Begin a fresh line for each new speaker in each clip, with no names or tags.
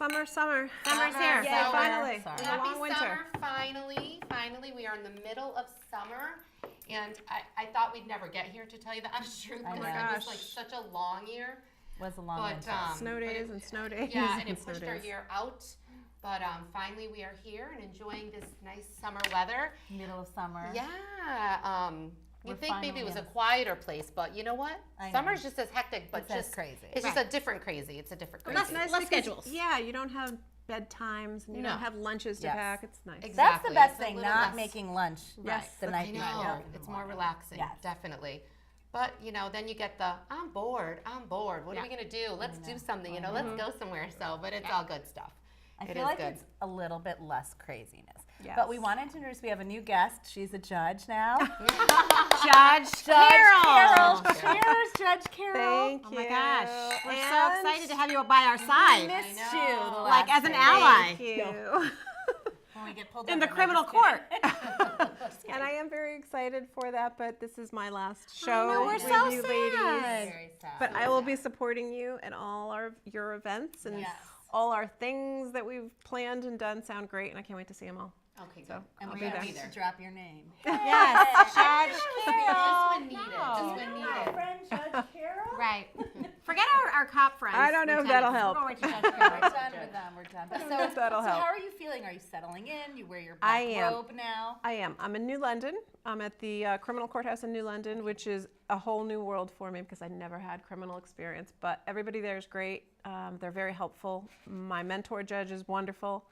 Summer's
here.
Yay,
So
finally.
Happy
A long winter.
summer, finally. We are in the middle of summer. And I thought we'd never get here, to tell you the honest truth.
I know.
It was like such a long year.
Was a long winter.
Snow days and snow days.
Yeah, and it pushed our year out. But finally we are here and enjoying this nice summer weather.
Middle of summer.
Yeah. You'd think maybe it was a
in.
quieter place, but you know what? Summer's just as hectic, but
It's just crazy.
It's just a different crazy. It's a different crazy.
That's nice
Less
because,
schedules.
Yeah, you don't have bedtimes and you don't have lunches to
Yes.
pack. It's nice.
Exactly.
That's the best
It's a
thing,
little
not
less-
making lunch
Yes.
the night
I
before.
know. It's more relaxing,
Yes.
definitely. But, then you get the, I'm bored. What are we going to do? Let's do something, let's go somewhere. So, but it's all good stuff.
I
It
feel
is
like
good.
it's a little bit less craziness.
Yes.
But we wanted to introduce, we have a new guest. She's a judge now.
Judge Karyl.
Cheers, Judge Karyl.
Thank
Oh
you.
my gosh. We're so
And
excited to have you by our side.
Missed
I
you
know.
the
Like
last
as an
day.
ally
Thank you.
When we get pulled
in
over,
the
no,
criminal
just
court.
kidding.
And I am very excited for that, but this is my last show
know, we're
with
so
you
sad.
ladies.
Very sad.
But I will be supporting you at all your events and
Yes.
all our things that we've planned and done sound great, and I can't wait to see them all.
Okay, good.
So
And
I'll
we
be
have
there.
to drop your name.
Yes, Judge
Just
Karyl.
when needed. Just when needed.
friend Judge Karyl.
Right. Forget our cop friends.
I don't know if that'll help.
We're going to Judge
We're
Karyl.
done with them. We're done. So,
if that'll
so
help.
how are you feeling? Are you settling in? You wear your
I
black
am.
robe now?
I am. I'm in New London. I'm at the criminal courthouse in New London, which is a whole new world for me because I never had criminal experience. But everybody there is great. They're very helpful. My mentor judge is wonderful.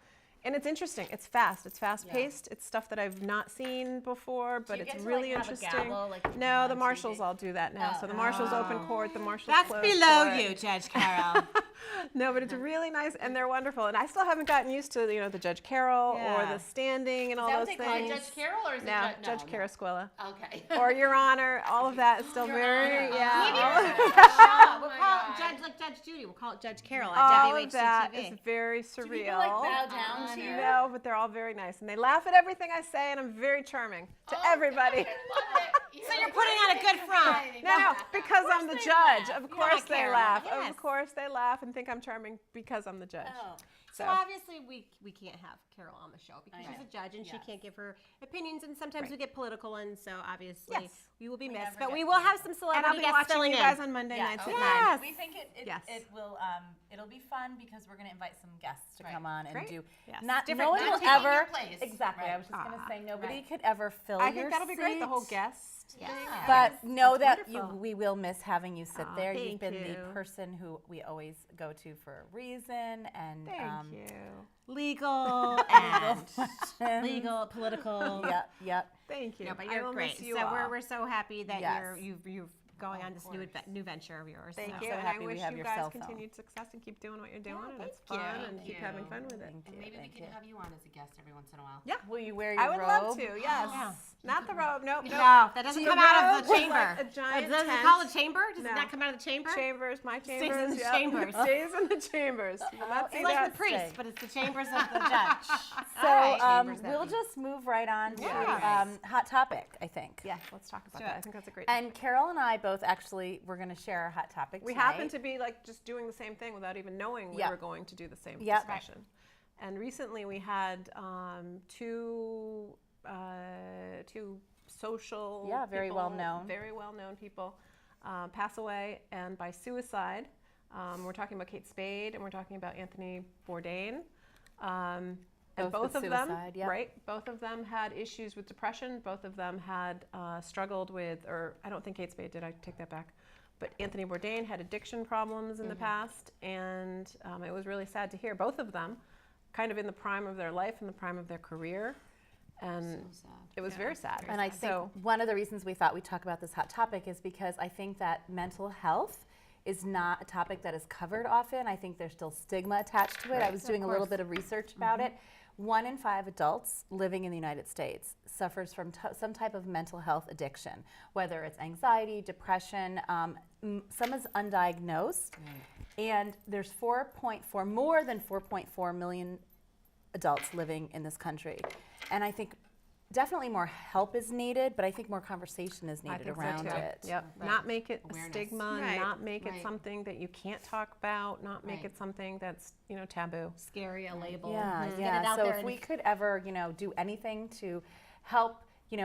And it's interesting. It's fast. It's fast-paced. It's stuff that I've not seen before, but
you
it's
get to,
really
like, have a
interesting.
gavel, like you do
No,
on
the
TV?
marshals all do that now. So the marshals open court, the marshals
That's
close
below
court.
you, Judge Karyl.
No, but it's really nice, and they're wonderful. And I still haven't gotten used to, the Judge Karyl or the standing and all
that
those
what they call
things.
Judge Karyl or is
No,
it
Judge Carasquilla.
Okay.
Or Your Honor, all of that is still very,
Maybe
yeah.
we'll call it Judge like Judge Judy. We'll call it Judge Karyl
All
at
of that
whc-tv.
is very
Do
surreal.
people like bow down to you?
No, but they're all very nice, and they laugh at everything I say, and I'm very charming to everybody.
So you're putting on a good front.
No, because I'm the judge.
laugh.
Of course they
Karyl,
laugh.
yes.
Of course they laugh and think I'm charming because I'm the judge.
Oh.
So obviously we can't have Karyl on the show because
I
she's
know.
a judge and she
Yes.
can't give her opinions, and sometimes we get political, and so obviously
Yes.
we will be
We
missed.
never
But
get
we will have some
And
celebrity
I'll be
guests
watching
filling
you
in.
guys on Monday nights at 9.
Yes.
We think
Yes.
it will it'll be fun because we're going to invite some guests to come on and
Great.
do
Yes.
not
Different-
no one will
different
ever
people in your place.
exactly.
Right.
I was just going to say nobody
Right.
could ever fill
I
your
think that'll be great, the whole
seat.
guest thing.
But know
That's
that
wonderful.
we will miss having you sit
Aw,
there. You've
thank
been
you.
the person who we always go to for a reason, and
Thank you.
Legal and
questions.
legal, political.
Yep.
Thank you.
No, but
I
you're
will
great.
miss you
So
all.
we're so happy that
Yes.
you're going on this new venture of yours.
Thank
so.
you,
so
and
happy
I
we
wish
have
you
your
guys
cell phone.
continued success and keep doing what you're doing, and it's
thank
fun,
you.
and keep having fun with it.
Thank you,
Maybe we
thank
can
you.
have you on as a guest every once in a while.
Yeah.
Will you wear your
I would
robe?
love to, yes.
Yeah.
Not the robe, nope, nope.
No, that doesn't
The
come out of
robe
the
was
chamber.
like a giant
Does it
tent.
call it chamber? Does
No.
it not come out of the chamber?
Chambers, my
Stays
chambers.
in the
yep.
chambers.
Stays in the chambers. You will not see
It's like
that.
the priest,
stay.
but it's the chambers of the judge.
So
All right.
Chambers that
we'll
be.
just move right on to
Yeah.
hot topic, I think.
Yeah, let's talk about
Sure.
that. I think that's a great.
And Karyl and I both actually we're going to share our hot topic.
We
tonight.
happen to be like just doing the same thing without even knowing we
Yep.
were going to do the same
Yep.
discussion. And recently we had two social
very
people, very well-known people pass away, and by suicide. We're talking about Kate Spade and we're talking about Anthony Bourdain. And
Both
both
with
of them,
suicide, yep.
right? Both of them had issues with depression. Both of them had struggled with, or I don't think Kate Spade did. I take that back. But Anthony Bourdain had addiction problems in the past, and it was really sad to hear. Both of them, kind of in the prime of their life, in the prime of their career, and
So sad.
it was very sad.
And I think one of the reasons we thought we'd talk about this hot topic is because I think that mental health is not a topic that is covered often. I think there's still stigma attached to it. I was doing a little bit of research about it. 1 in 5 adults living in the United States suffers from some type of mental health addiction, whether it's anxiety, depression, some is undiagnosed. And there's more than 4.4 million adults living in this country. And I think definitely more help is needed, but I think more conversation is
I
needed
think
around
so too.
it.
Yep.
Right.
Not make it a
Awareness.
stigma,
Right.
not make it
Right.
something that you can't talk about, not make
Right.
it something that's, taboo.
Scary, a label.
Yeah,
Just
yeah.
Get it out
So
there
if
and
we could ever, do anything to help,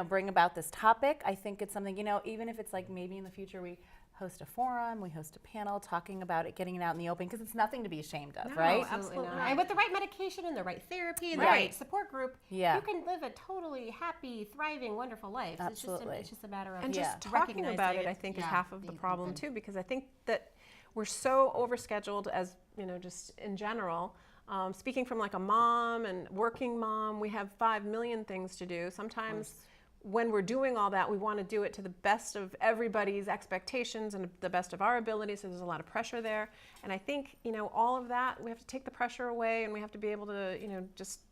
bring about this topic, I think it's something, even if it's like maybe in the future we host a forum, we host a panel talking about it, getting it out in the open, because it's nothing to be ashamed of,
No,
right?
absolutely not.
And with the right medication and the right therapy and the
Right.
right support group,
Yeah.
you can live a totally happy, thriving, wonderful life.
Absolutely.
It's just a matter of
And
Yeah.
just talking
recognizing
about it, I think, is
Yeah,
half of the
being
problem
open.
too, because I think that we're so overscheduled as, just in general. Speaking from like a mom and working mom, we have 5 million things to do. Sometimes when we're doing all that, we want to do it to the best of everybody's expectations and the best of our abilities. So there's a lot of pressure there. And I think, all of that, we have to take the pressure away, and we have to be able to, just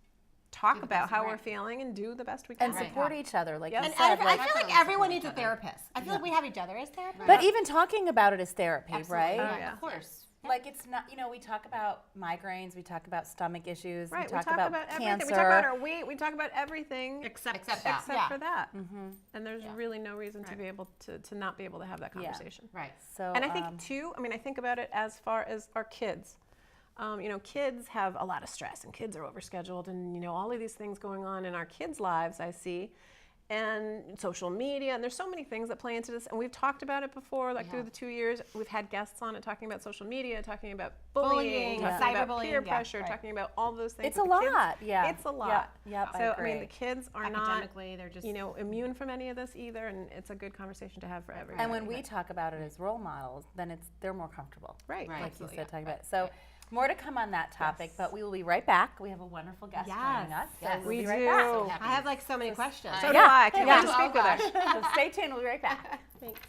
talk
Do the
about
best,
how
right.
we're feeling and do the best we can.
And support each other, like
Yep.
you
And
said.
I
like-
feel like
Definitely
everyone
support
needs a
each other.
therapist. I feel like we have each other as therapists.
but even talking about it as therapy,
Absolutely.
right?
Oh, yeah.
Of course.
Like it's not, we talk about migraines, we talk about stomach issues,
Right,
we talk about
everything.
cancer.
We talk about our weight. We talk about everything
Except that.
except for that.
Mm-hmm.
And there's really no reason to be able to not be able to have that
Yeah.
conversation.
Right.
So,
And I think too, I think about it as far as our kids. Kids have a lot of stress, and kids are overscheduled, and all of these things going on in our kids' lives. I see, and social media, and there's so many things that play into this. And we've talked about it before, like through the 2 years. We've had guests on it talking about social media, talking about bullying,
Bullying,
talking about
cyberbullying,
peer
yeah,
pressure,
right.
talking about all those things.
it's a
with the kids.
lot, yeah.
It's a lot.
Yep, I
So
agree.
the kids are not,
Academically, they're just
immune from any of this either, and it's a good conversation to have for everybody.
And when we talk about it as role models, then they're more comfortable.
Right.
Right.
Like
absolutely,
you said,
yeah.
talking about it. So more to come on that topic, but we will be right back. We have a wonderful guest joining us. So
Yes.
we'll
We
be right
do.
back.
So happy.
I have like so many questions.
So do
Yeah.
I. I can't
Yeah.
wait to speak with her.
So stay tuned. We'll be right back.
Thanks.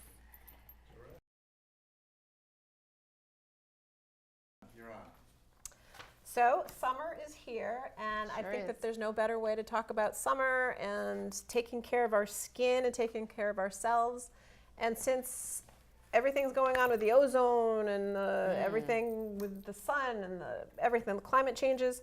So summer is here, and I think that there's no better way to talk about summer and taking care of our skin and taking care of ourselves. And since everything's going on with the ozone and everything with the sun and everything, the climate changes,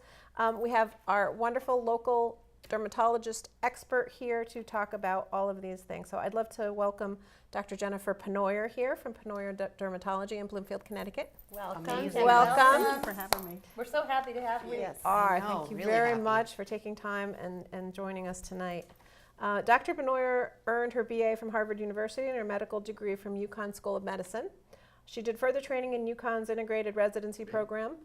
we have our wonderful local dermatologist expert here to talk about all of these things. So I'd love to welcome Dr. Jennifer Pennoyer here from Pennoyer Dermatology in Bloomfield, Connecticut.
Welcome.
Amazing.
Welcome.
Thank you for having me.
We're so happy to have you.
Yes.
I know,
Thank you
really
very
happy.
much for taking time and joining us tonight. Dr. Pennoyer earned her BA from Harvard University and her medical degree from UConn School of Medicine. She did further training in UConn's integrated residency program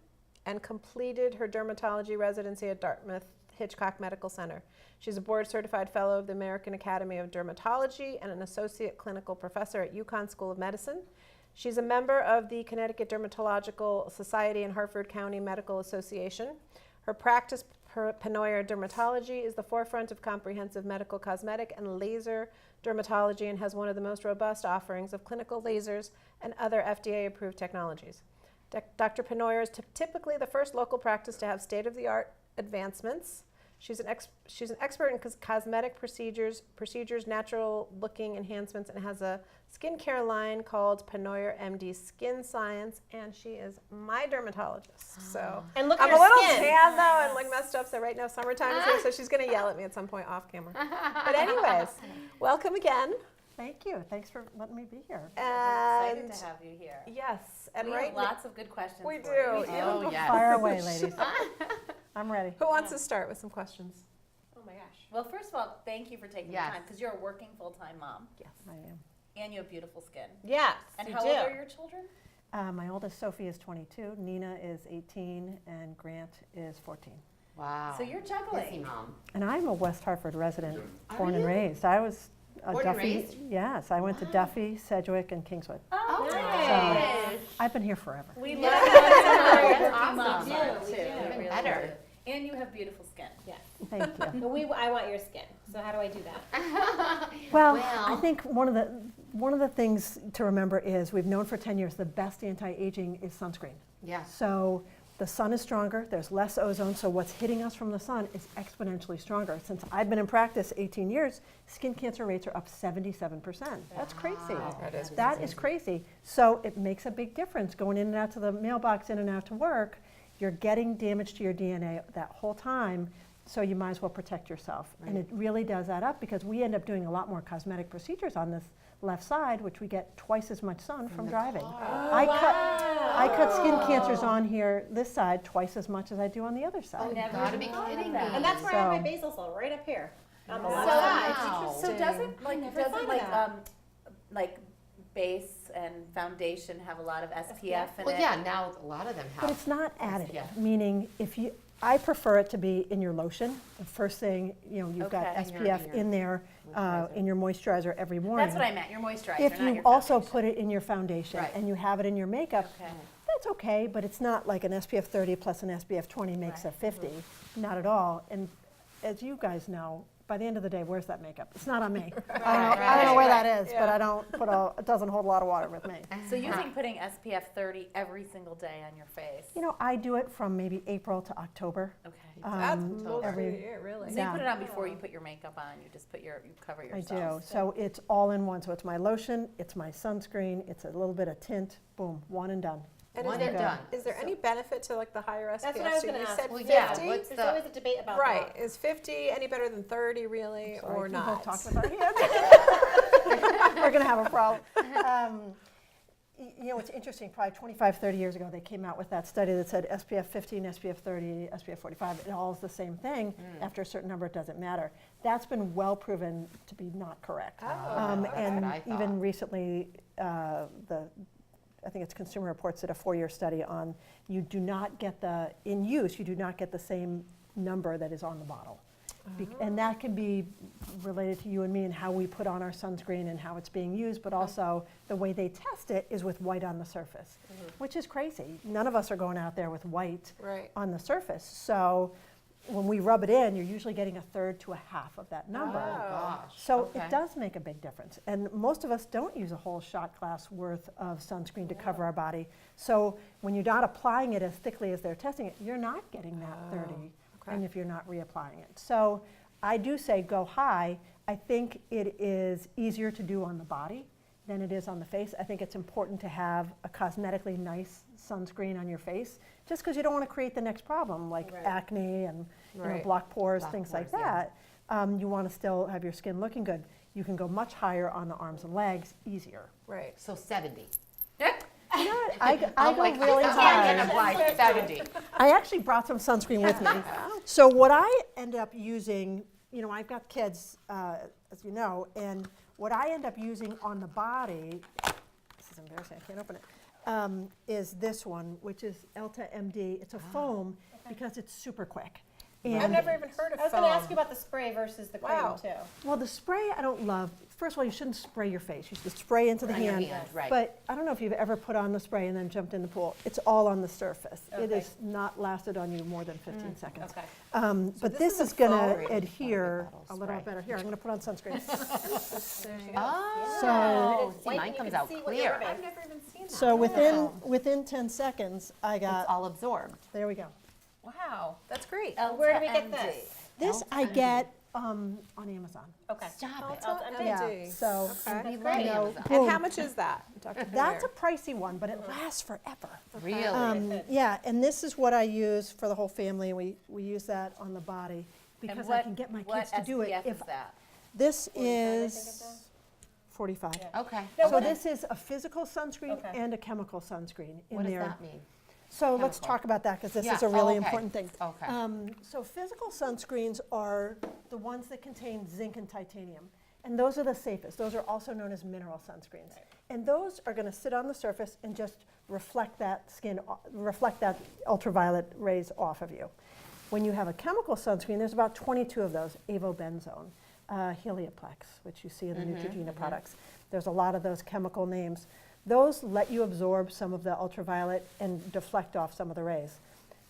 and completed her dermatology residency at Dartmouth Hitchcock Medical Center. She's a board-certified fellow of the American Academy of Dermatology and an associate clinical professor at UConn School of Medicine. She's a member of the Connecticut Dermatological Society and Hartford County Medical Association. Her practice, Pennoyer Dermatology, is the forefront of comprehensive medical cosmetic and laser dermatology and has one of the most robust offerings of clinical lasers and other FDA-approved technologies. Dr. Pennoyer is typically the first local practice to have state-of-the-art advancements. She's an expert in cosmetic procedures, natural-looking enhancements, and has a skincare line called Pennoyer MD Skin Science, and she is my dermatologist. So
And look
I'm
at
a
her
little
skin.
tan though and like messed up. So right now summertime is here, so she's gonna yell at me at some point off camera. But anyways, welcome again.
Thank you. Thanks for letting me be here.
Excited
And
to have you here.
yes, and
We
right
have lots of good questions.
we
for
do.
you.
Yeah.
Oh, yes.
Fire away, ladies. I'm ready.
Who wants to start with some questions?
Oh my gosh.
Well, first of all, thank you for taking
Yes.
the time because you're a working full-time mom
I am.
and you have beautiful skin.
Yes.
And
you
how
do.
old are your children?
My oldest Sophie is 22, Nina is 18, and Grant is 14.
Wow.
So you're
Busy
juggling.
mom.
And I'm a West Hartford resident,
Are
born and
you?
raised. I was a
Born and
Duffy.
raised?
Yes, I went to Duffy, Sedgwick, and Kingswood.
Oh,
nice. I've been here forever.
We love that. That's
awesome.
awesome.
We do.
Really
Better.
good. And you have beautiful skin.
Thank you.
But I want your skin. So how do I do that?
Well, I think one of the things to remember is we've known for 10 years the best anti-aging is sunscreen.
Yes.
So the sun is stronger, there's less ozone, so what's hitting us from the sun is exponentially stronger. Since I've been in practice 18 years, skin cancer rates are up 77%. That's crazy. That is crazy. So it makes a big difference going in and out to the mailbox, in and out to work. You're getting damage to your DNA that whole time, So you might as well protect yourself. And it really does add up because we end up doing a lot more cosmetic procedures on this left side, which we get twice as much sun from driving. I cut skin cancers on here, this side, twice as much as I do on the other side.
You gotta be kidding me.
And that's where I have my
So-
basal cell, right up here, on the
So,
left side.
so doesn't
that.
like base and foundation have a lot of SPF in
Well,
it?
yeah, now a lot of them
But
have.
it's not additive,
Yeah.
meaning I prefer it to be in your lotion. The first thing, you've got
Okay.
SPF in there, in your moisturizer every morning.
That's what I meant, your moisturizer,
If
not
you
your
also
foundation.
put it in your foundation
Right.
and you have it in your makeup,
Okay.
that's okay, but it's not like an SPF 30 plus an SPF 20 makes a 50, not at all. And as you guys know, by the end of the day, where's that makeup? It's not on me. I don't know where that is, but I don't it doesn't hold a lot of water with me.
So you think putting SPF 30 every single day on your face?
I do it from maybe April to October.
Okay.
That's most of the
every-
year, really.
So you put it on before you put your makeup on, you just you cover
I
yourself.
do. So it's all in one. So it's my lotion, it's my sunscreen, it's a little bit of tint, boom, one and done.
And
One
is
and
there,
done.
is there any benefit to like the higher SPF?
That's what I was
So
gonna
you
ask.
said
Well,
50?
yeah, what's
There's always a debate about
Right,
that.
is 50 any better than 30 really,
Sorry,
or
we
not?
both talked about it. We're going to have a problem. It's interesting, probably 25, 30 years ago, they came out with that study that said SPF 15, SPF 30, SPF 45, it all is the same thing. After a certain number, it doesn't matter. That's been well proven to be not correct.
that's
And
what I thought.
even recently, I think it's Consumer Reports did a 4-year study on you do not get the same number that is on the bottle. And that can be related to you and me and how we put on our sunscreen and how it's being used, but also the way they test it is with white on the surface, which is crazy. None of us are going out there with white
Right.
on the surface. So when we rub it in, you're usually getting a third to a half of that number.
Oh, gosh.
So
Okay.
it does make a big difference. And most of us don't use a whole shot glass worth of sunscreen to cover our body. So when you're not applying it as thickly as they're testing it, you're not getting that 30, and if you're not reapplying it. So I do say go high. I think it is easier to do on the body than it is on the face. I think it's important to have a cosmetically nice sunscreen on your face, just because you don't want to create the next problem like acne and
Right.
blocked pores,
Blocked
things like
pores, yeah.
that. You want to still have your skin looking good. You can go much higher on the arms and legs, easier.
Right.
So 70.
You know what? I go
I'm like,
really
I'm
high.
gonna apply 70.
I actually brought some sunscreen with me. So what I end up using, I've got kids, as you know, and what I end up using on the body, this is embarrassing, I can't open it, is this one, which is Elta MD. It's a foam because it's super quick.
I've
And
never even heard of
I was
foam.
going to ask you about the spray versus the cream
Wow.
too.
well, the spray I don't love. First of all, you shouldn't spray your face. You should spray into the
On your
hand.
hand, right.
But I don't know if you've ever put on the spray and then jumped in the pool. It's all on the surface. It
Okay.
has not lasted on you more than 15 seconds.
Okay.
But
this
this
is
is
a
going
foam.
to adhere
Bottle
a little
spray.
better. Here, I'm going to put on sunscreen.
Oh,
So-
see, mine comes out clear.
I've never even seen that.
So within 10 seconds, I
It's
got,
all absorbed.
there we go.
Wow, that's great.
Where do we get this?
This I get on Amazon.
Okay.
Stop it.
Elta
MD.
Yeah,
MD.
so
Okay.
We love
you know,
Amazon.
And
boom.
how much is that? Dr.
That's a
Pennoyer?
pricey one, but it lasts forever.
Really?
Yeah, and this is what I use for the whole family. We use that on the body because I can get my kids to do it.
What SPF
If
is that?
this
I think it
is 45.
Okay.
So this is a physical sunscreen
Okay.
and a chemical sunscreen in
What does
there.
that mean?
So let's
Chemical.
talk about that because this
Yeah,
is a really
oh, okay.
important thing.
Okay.
So physical sunscreens are the ones that contain zinc and titanium. And those are the safest. Those are also known as mineral sunscreens. And those are going to sit on the surface and just reflect that reflect that ultraviolet rays off of you. When you have a chemical sunscreen, there's about 22 of those, avobenzone, Helioplex, which you see in the Neutrogena products. There's a lot of those chemical names. Those let you absorb some of the ultraviolet and deflect off some of the rays.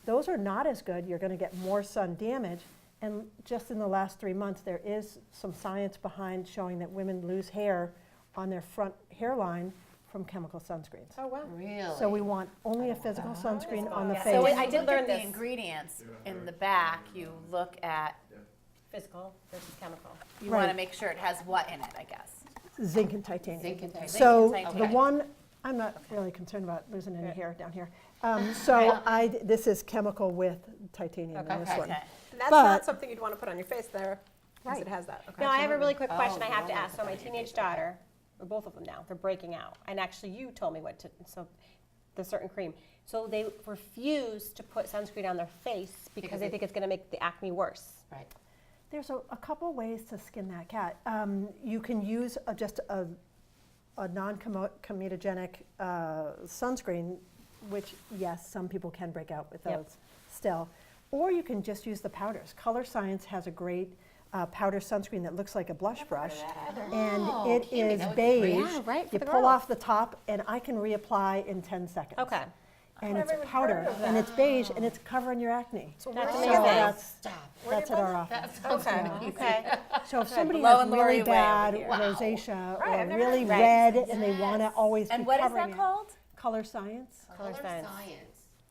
Those are not as good. You're going to get more sun damage. And just in the last 3 months, there is some science behind showing that women lose hair on their front hairline from chemical sunscreens.
Oh, wow.
Really?
So we want only a physical sunscreen on the
Yeah.
face.
So when
I
you
did
look
learn
at the
this.
ingredients in the back, you look at,
Physical versus chemical.
you want to
Right.
make sure it has what in it, I guess.
Zinc and titanium.
Zinc and titanium.
So
Zinc and
the
titanium.
one, I'm not really concerned about losing any hair down here. So this is chemical with titanium in this
Okay.
one.
And that's
But-
not something you'd want to put on your face there, because it has that. Okay.
Now, I have a really quick question
Oh,
I have to
yeah.
ask. So my teenage daughter, or both of them now, they're breaking out. And actually, you told me what to, so the certain cream. So they refuse to put sunscreen on their face because they think it's going to make the acne worse.
Right.
There's a couple ways to skin that cat. You can use just a non-comedogenic sunscreen, which, yes, some people can break out with those
Yep.
still. Or you can just use the powders. Color Science has a great powder sunscreen that looks like a blush brush. And
Oh,
it
Cami,
is
that would be great.
beige.
Yeah, right, for
You
the
pull
girls.
off the top, and I can reapply in 10 seconds.
Okay.
And it's powder, and it's beige, and it's covering your acne.
That's
So
amazing.
that's at our office.
That sounds
Okay.
amazing.
Okay.
So if somebody
Blow
has
and Lori
really
away
bad
over here.
rosacea
Right, I've
or
never
really
heard of
red,
that.
and they want to always
And
be
what is
covering
that
it.
called?
Color Science.
Color
Science.
science.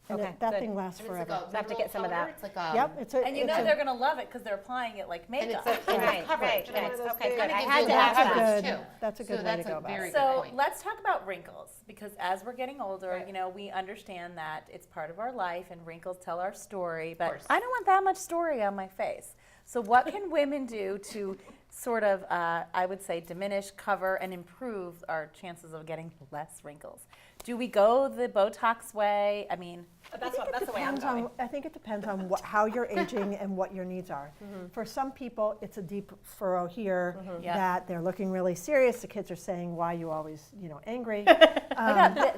And
Okay,
that
good.
thing lasts
And it's like
forever.
a
So I have to get
mineral
some of
color?
that.
It's like a.
Yep, it's a.
And you
it's
know
a-
they're going to love it because they're applying it like
And
makeup.
it's a
Right,
coverage.
right,
And it's
right.
those
Okay,
big-
good. I
gives
had
you
to
a
ask
That's a
coverage,
good-
too.
that's a
So
good way
that's
to go
a
about
very
it.
good
So
point.
let's talk about wrinkles because as we're getting older, you know, we understand that it's part of our life and wrinkles tell our story, but
course.
I don't want that much story on my face. So what can women do to sort of, I would say, diminish, cover, and improve our chances of getting less wrinkles? Do we go the Botox way? I mean,
That's the way I'm
Depends
going.
on, I think it depends on how you're aging and what your needs are. For some people, it's a deep furrow here
Yeah.
that they're looking really serious. The kids are saying, "Why are you always, angry?"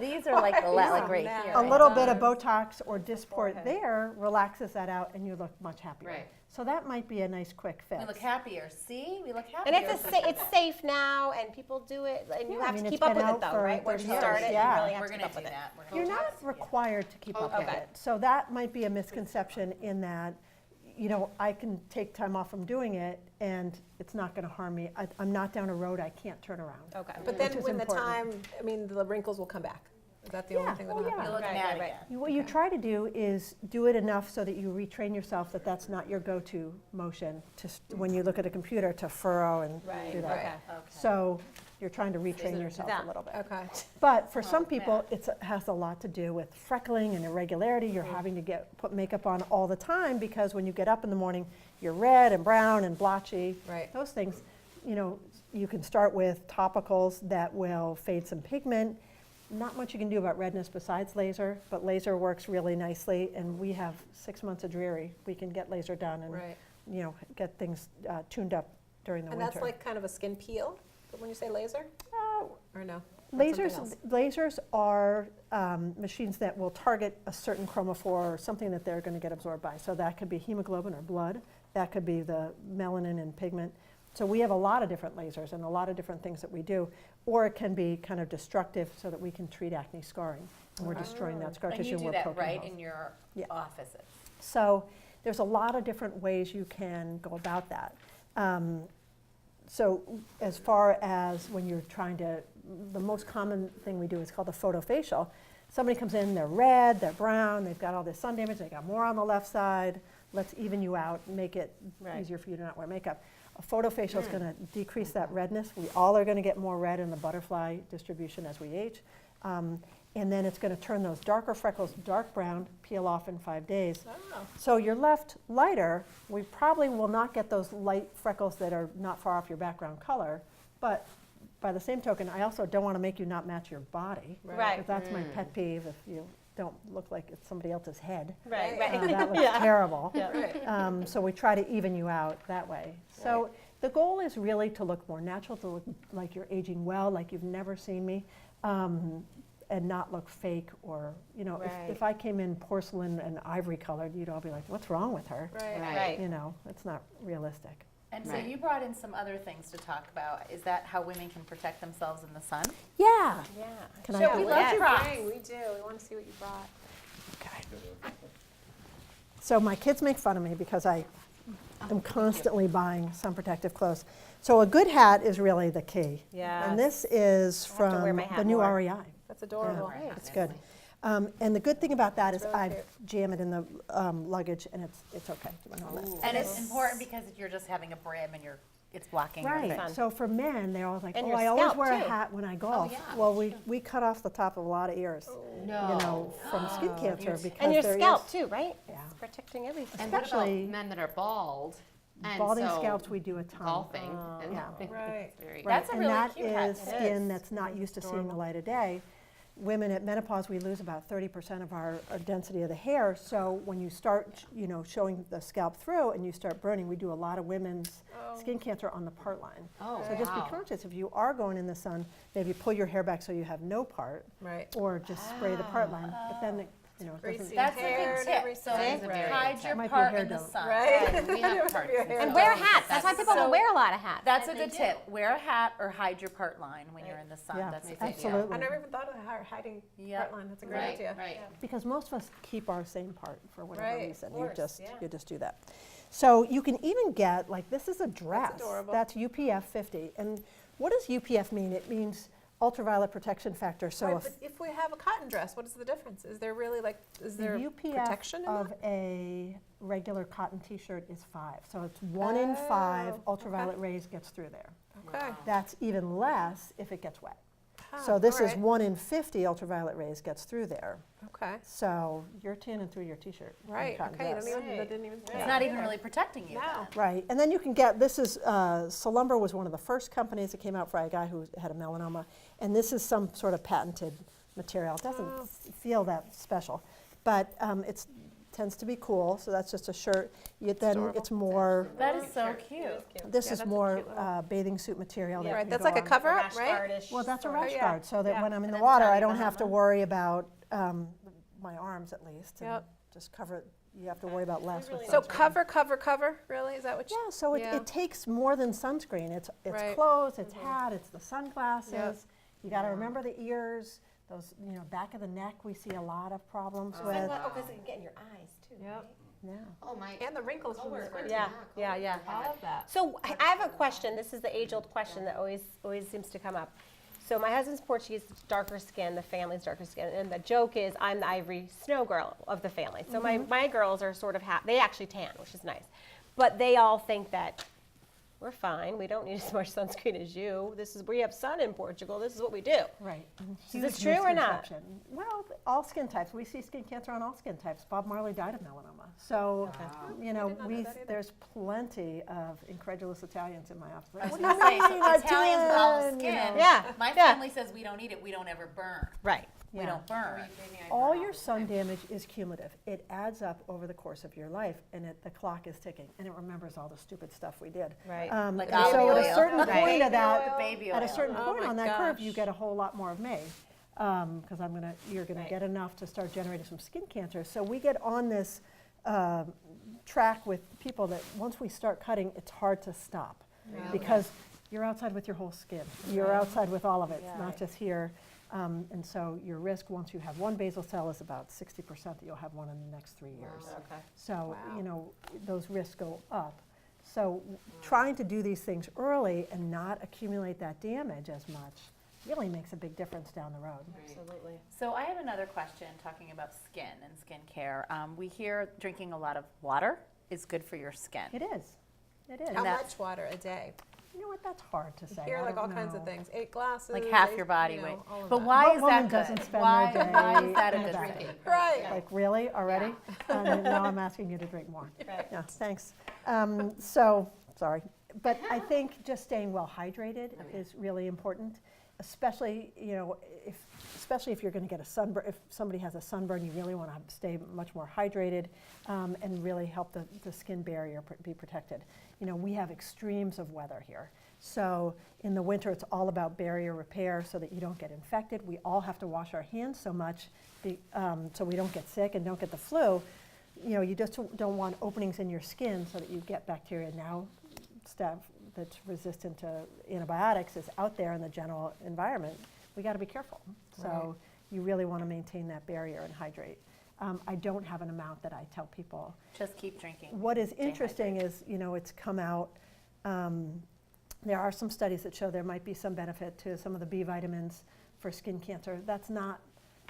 these are like the like right
now.
here.
A
right?
little bit of Botox or Dysport there relaxes that out, and you look much happier.
Right.
So that might be a nice quick fix.
We look happier. See, we look happier.
And it's safe now, and people do it, and you
Yeah, I
have
mean,
to
it's
keep up
been
with it
out
though,
for
right? Once
30
you start
years,
it,
yeah.
you really have
We're
to
going
keep
to
up
do
with it.
that. We're
You're
gonna-
not required to keep up with
Okay.
it. So that might be a misconception in that, I can take time off from doing it and it's not going to harm me. I'm not down a road I can't turn around.
Okay, but then
Which is
when the
important.
time, the wrinkles will come back. Is that the only
Yeah.
thing that
Oh,
will
yeah.
happen?
You look
Right,
mad
right,
again.
What you try to do is do it enough so that you retrain yourself that that's not your go-to motion when you look at a computer to furrow and
Right,
do that.
okay.
So you're trying to retrain yourself
that.
a little bit.
Okay.
But for some
Oh,
people,
man.
it has a lot to do with freckling and irregularity. You're having to put makeup on all the time because when you get up in the morning, you're red and brown and blotchy.
Right.
Those things, you can start with topicals that will fade some pigment. Not much you can do about redness besides laser, but laser works really nicely. And we have 6 months of Dreary. We can get laser done and
Right.
get things tuned up during the
And
winter.
that's like kind of a skin peel when you say laser? Or no? That's something
Lasers are machines that will target a certain chromophore or something that they're going to get absorbed by. So that could be hemoglobin or blood. That could be the melanin and pigment. So we have a lot of different lasers and a lot of different things that we do. Or it can be kind of destructive so that we can treat acne scarring. And we're destroying that scar
And
tissue
you
and
do
we're
that
poking
right
holes.
in your
Yeah.
offices.
So there's a lot of different ways you can go about that. So as far as when you're trying to, the most common thing we do is called a photofacial. Somebody comes in, they're red, they're brown, they've got all this sun damage, they got more on the left side. Let's even you out, make it easier for you to not wear makeup. A photofacial is going to decrease that redness. We all are going to get more red in the butterfly distribution as we age. And then it's going to turn those darker freckles dark brown, peel off in 5 days.
Oh.
So you're left lighter. We probably will not get those light freckles that are not far off your background color. But by the same token, I also don't want to make you not match your body.
Right.
'Cause that's my pet peeve, if you don't look like it's somebody else's head.
Right,
Right.
right.
That looks terrible.
Right.
So we try to even you out that way. So the goal is really to look more natural, to look like you're aging well, like you've never seen me, and not look fake or,
Right.
if I came in porcelain and ivory colored, you'd all be like, what's wrong with her?
Right.
Right.
It's not realistic.
And so
Right.
you brought in some other things to talk about. Is that how women can protect themselves in the sun?
Yeah.
Yeah.
Can
So
I
we
do
love
it?
What you
props.
bring? We do. We want to see what you brought.
Okay. So my kids make fun of me because I am constantly buying sun protective clothes. So a good hat is really the key.
Yes.
And this is
I have to wear
from
my hat
the new
more.
REI.
That's adorable.
Yeah, it's good. And the good thing about that is
really
I
cute.
jam it in the luggage and it's okay.
And it's important because you're just having a brim and you're it's blocking your
Right.
face.
So for men, they're always like,
And
oh,
your
I always
scalp,
wear a
too.
hat when I golf.
yeah,
Well, we cut off the top of a lot of ears,
No.
you know, from skin cancer because
And your
there
scalp
is
too, right?
Yeah.
It's protecting everything.
And what
especially
about men that are bald? And
balding
so
scalps. We do a ton.
golfing. And
yeah.
Right.
it's very-
That's a
and
really
that
cute hat.
is
It
skin
is.
that's not used to seeing the light of day. Women at menopause, we lose about 30% of our density of the hair. So when you start, you know, showing the scalp through and you start burning, we do a lot of women's skin cancer on the part line.
Oh,
So just be
wow.
conscious if you are going in the sun, maybe pull your hair back so you have no part,
Right.
or just spray the part line. But then, it, you know, it doesn't.
Greasy.
That's
Hair
a
and
good tip.
everything.
So
That is a very
hide
good
your
tip.
Might be a
part
hair
in the
dome.
sun.
Right.
We have parts.
And wear hats. That's why people will wear a lot of hats.
That's a good tip. Wear a hat or hide your part line when you're in the sun.
Yeah,
That's a good
absolutely.
I never even thought of hiding
Yep.
part line. That's a great
Right,
idea.
right.
Because most of us keep our same part for whatever
Right,
reason.
of course,
You just do that. So you can even get, like, this is a dress.
adorable.
That's UPF 50. And what does UPF mean? It means ultraviolet protection factor. So
Right,
if
but if we have a cotton dress, what is the difference? Is there really is
the
there
UPF
protection in
of
that?
a regular cotton t-shirt is 5. So it's 1 in 5
Oh,
ultraviolet rays gets through there.
Okay.
That's even less if it gets wet.
Ah,
So this
all
is
right.
1 in 50 ultraviolet rays gets through there.
Okay.
So you're tanning through your t-shirt. in a
Right.
cotton
Okay.
dress.
That didn't even.
It's not even really protecting you.
No.
Right, and then you can get, this is, Solumber was one of the first companies that came out for a guy who had a melanoma, and this is some sort of patented material. It doesn't feel that special, but it tends to be cool, so that's just a shirt. Then
adorable.
it's more,
That is so cute.
this
Yeah,
is
that's a
more
cute little-
bathing suit material that
Right.
can
That's
go
like a
on.
cover up,
Rash
right?
guard-ish
Well, that's a
sort of.
rash
yeah.
guard, so that
Yeah.
when I'm in
And
the
then
water, I
Tommy
don't have to
Bahama.
worry about my arms at least. and
Yep.
Just cover it, you have to worry about less with
So
sunscreen.
cover. Really? Is that what?
Yeah, so
Yeah.
it takes more than sunscreen. It's
Right.
clothes, it's hat, it's the sunglasses.
Yep.
You got to remember the ears, those, you know, back of the neck we see a lot of problems
Oh,
with.
wow.
Oh, because it can get in your eyes too.
Yep.
right?
Yeah.
Oh, my.
And the wrinkles from the
coworker.
squint.
Yeah.
All of that.
So I have a question. This is the age-old question that always seems to come up. So my husband's Portuguese, darker skin, the family's darker skin, and the joke is I'm the ivory snow girl of the family. So my girls are sort of they actually tan, which is nice, but they all think that we're fine. We don't need as much sunscreen as you. We have sun in Portugal. This is what we do.
Right.
Is this
Huge
true or not?
misconception. Well, all skin types. We see skin cancer on all skin types. Bob Marley died of melanoma. So, you know,
did not know that either.
there's plenty of incredulous Italians in my office.
I was
What
going to
do you
say,
mean
so
I
Italians with all the
tan?
skin.
You know?
Yeah.
My
yeah.
family says we don't eat it, we don't ever burn.
Right.
We
Yeah.
don't burn.
All your sun damage is cumulative. It adds up over the course of your life, and the clock is ticking, and it remembers all the stupid stuff we did.
Right.
Like
And
olive
so at a
oil.
certain
Right.
point of that,
Baby
at a
oil.
certain
Oh
point
my
on that curve, you
gosh.
get a whole lot more of me, because you're gonna
Right.
get enough to start generating some skin cancer. So we get on this track with people that once we start cutting, it's hard to stop, because you're outside with your whole skin. You're outside with all of it, it's not just here. And so your risk, once you have one basal cell, is about 60% that you'll have one in the next 3 years.
Okay.
So, you know, those risks go up. So trying to do these things early and not accumulate that damage as much really makes a big difference down the road.
Absolutely.
So I have another question talking about skin and skin care. We hear drinking a lot of water is good for your skin.
It is. It is.
How
that-
much water a day?
You know what? That's hard to say.
Here,
I
like all
don't
kinds of
know.
things. 8 glasses.
Like half
8,
your body
you know,
weight.
all of
But
that.
why
What
is
woman
that
doesn't
good?
spend
Why,
their day
why is that a
in
good
the
thing?
bathroom?
Right.
Like, really, already? Now I'm asking you to drink more.
Right.
Yeah, thanks. So, sorry. But I think just staying well hydrated is really important, especially, you know, especially if you're going to get a sunburn. If somebody has a sunburn, you really want to stay much more hydrated and really help the skin barrier be protected. You know, we have extremes of weather here. So in the winter, it's all about barrier repair so that you don't get infected. We all have to wash our hands so much so we don't get sick and don't get the flu. You know, you just don't want openings in your skin so that you get bacteria. Now, stuff that's resistant to antibiotics is out there in the general environment. We got to be careful. So you really want to maintain that barrier and hydrate. I don't have an amount that I tell people.
Just keep drinking.
What is
Stay
interesting is, you know, it's come out, there are some studies that show there might be some benefit to some of the B vitamins for skin cancer. That's not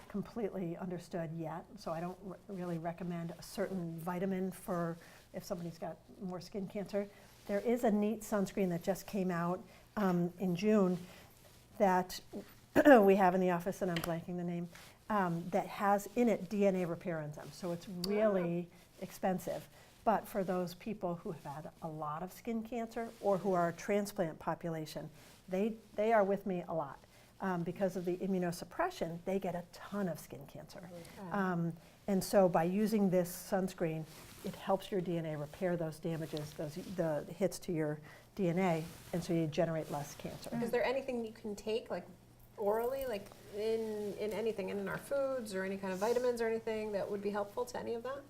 completely understood yet, so I don't really recommend a certain vitamin for if somebody's got more skin cancer. There is a neat sunscreen that just came out in June that we have in the office, and I'm blanking the name, that has in it DNA repair enzymes. So it's really expensive. But for those people who have had a lot of skin cancer or who are a transplant population, they are with me a lot. Because of the immunosuppression, they get a ton of skin cancer. And so by using this sunscreen, it helps your DNA repair those damages, the hits to your DNA, and so you generate less cancer.
Is there anything you can take, like orally, like in anything, in our foods or any kind of vitamins or anything that would be helpful to any of that?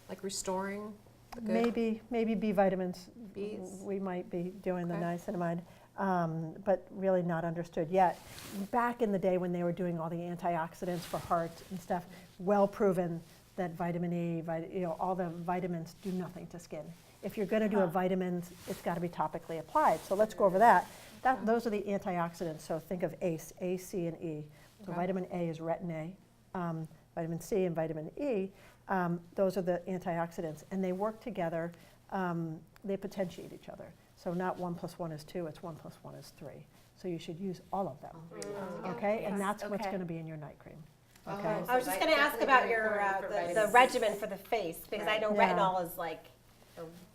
Like restoring the good?
Maybe B vitamins.
Bs?
We might be doing the
Okay.
niacinamide, but really not understood yet. Back in the day when they were doing all the antioxidants for heart and stuff, well proven that vitamin E, all the vitamins do nothing to skin. If you're going to do a vitamins, it's got to be topically applied. So let's go over that. Those are the antioxidants. So think of ACE, A, C, and E. So
Okay.
vitamin A is retin A, vitamin C and vitamin E. Those are the antioxidants, and they work together. They potentiate each other. So not 1 + 1 is 2, it's 1 + 1 is 3. So you should use all of them, okay? And that's what's
Okay.
going to be in your night cream, okay?
I was just going to ask about your the regimen for the face, because I know
Yeah.
retinol is like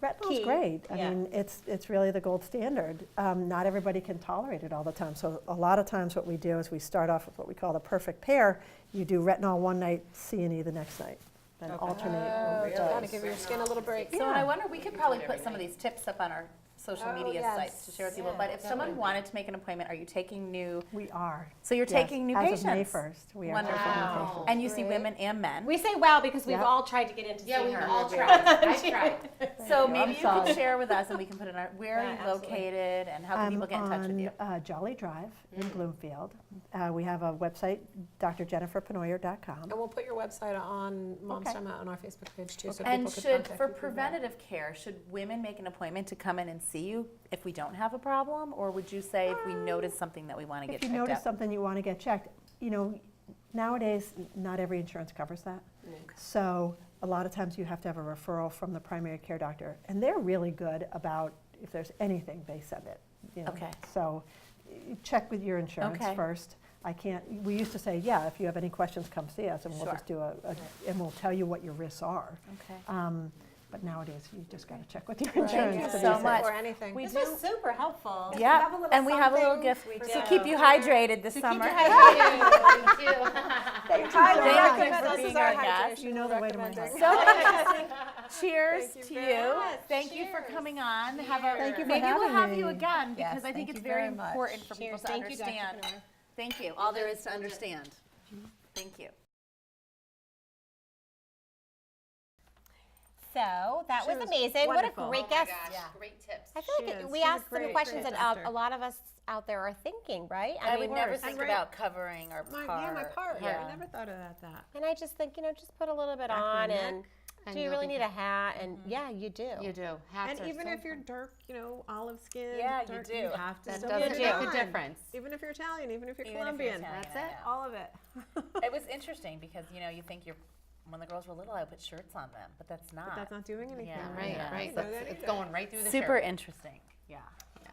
Retinol's
key.
great. I
Yeah.
mean, it's really the gold standard. Not everybody can tolerate it all the time. So a lot of times what we do is we start off with what we call the perfect pair. You do retinol one night, C and E the next night, then alternate.
Got to give your skin a little break.
So I wonder, we could probably put some of these tips up on our social
Oh,
media
yes.
sites to share with people. But if someone wanted to make an appointment, are you taking new?
We are.
So you're
Yes,
taking new
as
patients.
of May 1st, we are
Wonderful.
taking new
Wow.
patients.
And you see women and men.
We say wow because we've
Yeah.
all tried to get in to
Yeah,
see
we've
her.
all tried. I've tried.
So maybe you
solid.
could share with us, and we can put it on. Where are
Yeah,
you
absolutely.
located, and how can people get in touch with you?
On Jolly Drive in Bloomfield. We have a website, drjenniferpennoyer.com.
And we'll put your website on Mom's
Okay.
Time Out on our Facebook page too, so
And
people could
should,
contact
for
you from there.
preventative care, should women make an appointment to come in and see you if we don't have a problem? Or would you say if we notice something that we want to get
If you
checked
notice
out?
something you want to get checked, nowadays, not every insurance covers that. So a lot of times you have to have a referral from the primary care doctor. And they're really good about, if there's anything, they send it.
Okay.
So check with your insurance
Okay.
first. We used to say, yeah, if you have any questions, come see us, and we'll
Sure.
just do and we'll tell you what your risks are.
Okay.
But nowadays, you just got to check with your insurance.
you
to be
so
safe.
much.
Or anything.
We
This
do.
was super helpful.
Yeah,
We have
and we have a little
something
gift
we
to
do.
keep you hydrated this summer.
Thank you.
Thank
Thank
you.
you
recommend-
for
this
being
is
our
our
guest.
You know the way to my heart.
So interesting. Cheers
Thank you
to
very
you.
much.
Thank you for coming on. Have a,
Thank you for
maybe we'll
having
have
me.
you again
Yes,
because I think
thank
it's
you
very
very much.
important for people
Cheers.
to
Thank you, Dr.
understand.
Pennoyer.
Thank you. All there is to understand. Thank you.
So that
She
was
was
amazing.
wonderful.
What a great
Oh my
guest.
gosh, great tips.
I feel
She
like
is.
we
She's a
asked some
great,
questions
great
that
doctor.
a lot of us out there are thinking, right?
I would never
course.
think
right.
about covering our part.
My part.
Yeah.
I never thought about that.
And I just think, just put a little bit
Back
on,
your
and
neck.
And
do you
you'll
really
be
need a hat? And yeah, you do.
You do. Hats
And
are
even
so
if you're
fun.
dark, olive skin,
Yeah, you
dark,
do.
you have to
That
still
doesn't
put
make
it
a
on.
difference.
Even if you're Italian, even if you're
Even if you're
Colombian.
Italian,
That's
I
it.
know.
All of it.
It was interesting because you think when the girls were little, I would put shirts on them, but that's not.
But that's not doing anything.
Yeah,
Right,
Yeah.
right.
So
So
that
it's
either.
going right through the
super
shirt.
interesting. Yeah.
Yeah.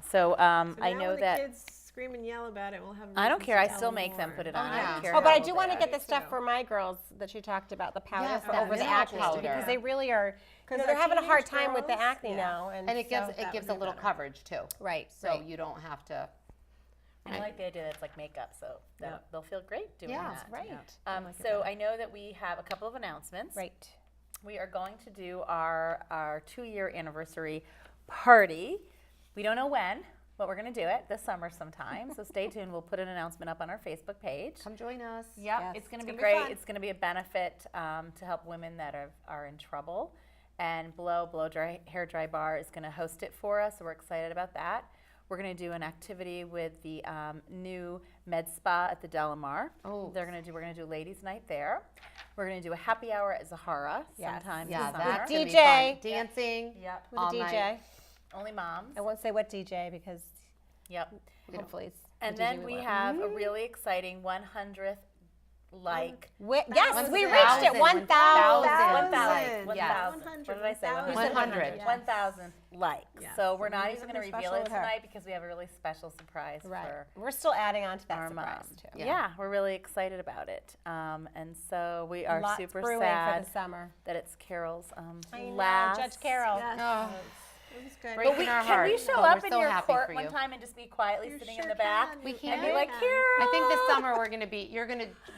So
So
I
now
know
when the
that.
kids scream and yell about it, we'll have.
I don't
reasons
care.
to
I
tell
still
them
make them
more.
put it
Oh,
on. I
yeah.
don't care
Oh, but
how
I
old
do
they
want to
are.
get the
Me
stuff
too.
for my girls that you talked about, the powder
Yes,
for
that
over the
milk
acne,
powder.
because they really are,
'Cause
they're
our
having a hard
teenage
time with the
girls-
acne
yeah.
now.
And it
so-
gives
that
gives
would
a
be
little
better.
coverage too.
Right,
So
right.
you don't have to.
I like the idea that it's like makeup, so
Yeah.
they'll feel great doing
Yeah,
that.
Right,
So I know that we have a couple of announcements.
right.
We are going to do our 2-year anniversary party. We don't know when, but we're going to do it this summer sometime. So stay tuned. We'll put an announcement up on our Facebook page.
Come join us.
Yep,
Yes.
it's going to be
gonna be
great.
fun.
It's going to be a benefit to help women that are in trouble. And Blow Hair Dry Bar is going to host it for us, so we're excited about that. We're going to do an activity with the new med spa at the Delamar.
Oh.
We're going to do ladies' night there. We're going to do a happy hour at Zahara
Yes.
sometime
Yeah,
this summer.
that's gonna be
DJ.
fun. Dancing.
Yep.
With
all
the DJ.
night.
Only moms.
I won't say what DJ because
Yep.
hopefully it's
And
the DJ
then we
want.
have a really exciting 100th like.
Yes, we reached it. 1,000.
1,000.
Yes.
What did I say?
100.
1,000 likes.
Yeah.
So we're
So
not
we
even
did
going to
something
reveal
special
it
with her.
tonight because we have a really special surprise
Right.
for
We're still adding on to that
our
surprise
mom.
too.
Yeah. We're really excited about it. And so we are
Lots
super
brewing
sad
for the summer.
that it's Carol's
I know,
last.
Judge Carol.
Yes.
Oh,
It was good.
breaking
But
our
can
heart.
we show
But
up
we're
in
so
your
happy
court
for
one
you.
time and just be quietly
You
sitting
sure
in the back?
can.
We
You
can.
And be like,
can.
Carol.
I think this summer we're gonna be.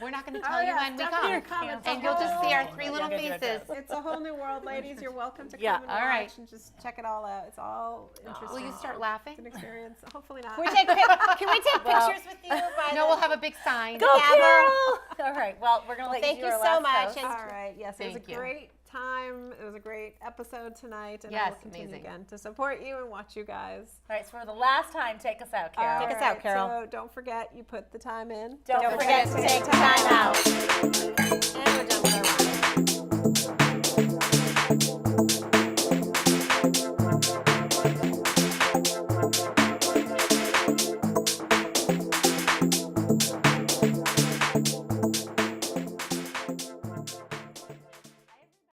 We're not gonna tell you
yes,
when we
definitely
come,
come. It's a
and you'll just see our
whole-
three little
Yeah, good, good,
faces.
It's a whole new world, ladies. You're welcome to come
Yeah.
and
All right.
watch and just check it all out. It's all interesting.
Will you start
It's
laughing?
an experience. Hopefully not.
Can we take pictures with you? By
No, we'll have a big sign.
Go, Carol! All right. Well, we're going to let
thank
you do
you
our
so
last
much,
toast.
and-
All right. Yes, it was
Thank
a
you.
great time. It was a great episode tonight, and I
Yes,
will continue
amazing.
again to support you and watch you guys.
All right, so for the last time, take us out, Carol.
Take us out, Carol.
So don't forget, you put the time in.
Don't
Don't forget to take the time out.
And we're done with our round.